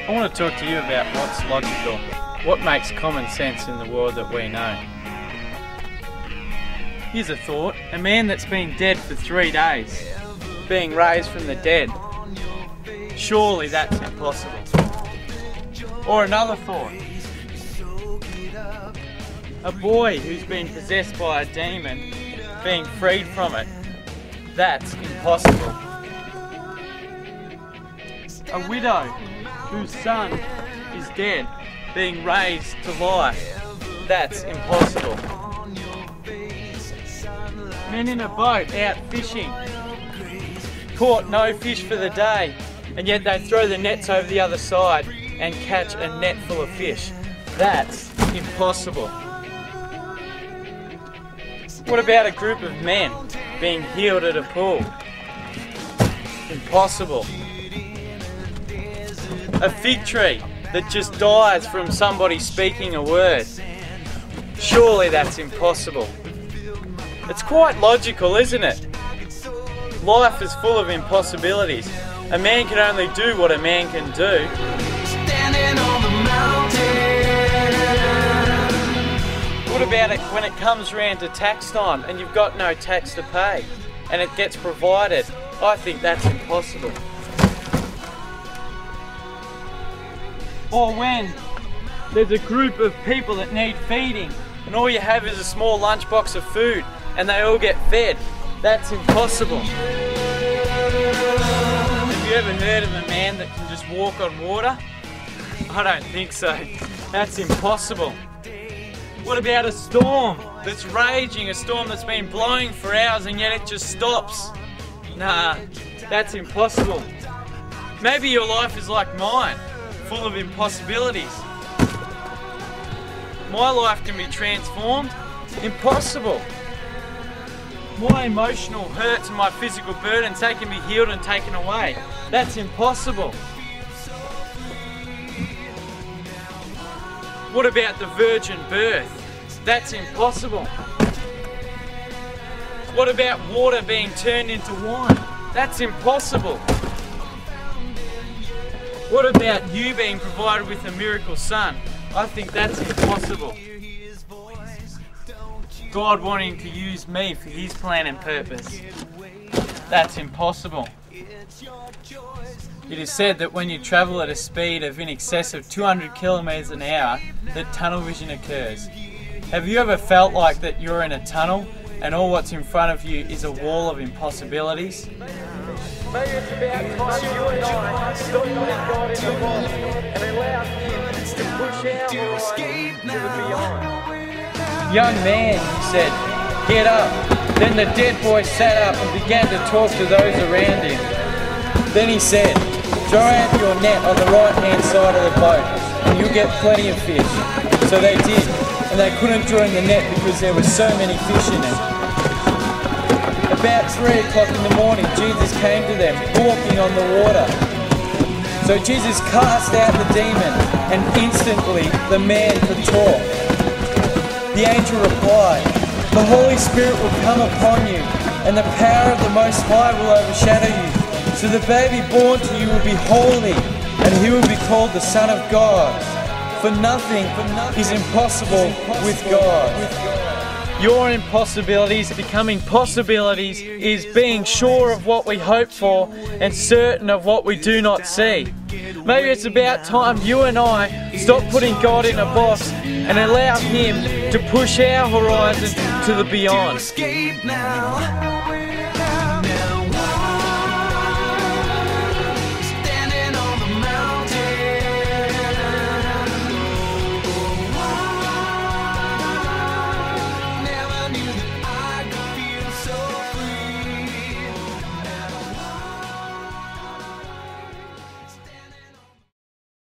I want to talk to you about what's logical, what makes common sense in the world that we know. Here's a thought: a man that's been dead for 3 days, being raised from the dead. Surely that's impossible. Or another thought: a boy who's been possessed by a demon, being freed from it. That's impossible. A widow whose son is dead, being raised to life. That's impossible. Men in a boat out fishing, caught no fish for the day, and yet they throw the nets over the other side and catch a net full of fish. That's impossible. What about a group of men being healed at a pool? Impossible. A fig tree that just dies from somebody speaking a word. Surely that's impossible. It's quite logical, isn't it? Life is full of impossibilities. A man can only do what a man can do. Standing on the mountain. What about it when it comes around to tax time and you've got no tax to pay and it gets provided? I think that's impossible. Or when there's a group of people that need feeding and all you have is a small lunchbox of food and they all get fed. That's impossible. Have you ever heard of a man that can just walk on water? I don't think so. That's impossible. What about a storm that's raging, a storm that's been blowing for hours and yet it just stops? Nah, that's impossible. Maybe your life is like mine, full of impossibilities. My life can be transformed. Impossible. My emotional hurts and my physical burdens, they can be healed and taken away. That's impossible. What about the virgin birth? That's impossible. What about water being turned into wine? That's impossible. What about you being provided with a miracle son? I think that's impossible. God wanting to use me for his plan and purpose. That's impossible. It is said that when you travel at a speed of in excess of 200 kilometers an hour, that tunnel vision occurs. Have you ever felt like that you're in a tunnel and all what's in front of you is a wall of impossibilities? Maybe it's about time you and I stop putting God in the box and allow him to push our horizons to the beyond. Young man, he said, get up. Then the dead boy sat up and began to talk to those around him. Then he said, throw out your net on the right hand side of the boat and you'll get plenty of fish. So they did, and they couldn't draw in the net because there were so many fish in it. About 3 o'clock in the morning, Jesus came to them, walking on the water. So Jesus cast out the demon, and instantly the man could talk. The angel replied, the Holy Spirit will come upon you, and the power of the Most High will overshadow you. So the baby born to you will be holy, and he will be called the Son of God. For nothing is impossible with God. Your impossibilities becoming possibilities is being sure of what we hope for and certain of what we do not see. Maybe it's about time you and I stop putting God in a box and allow him to push our horizon to the beyond. Escape now.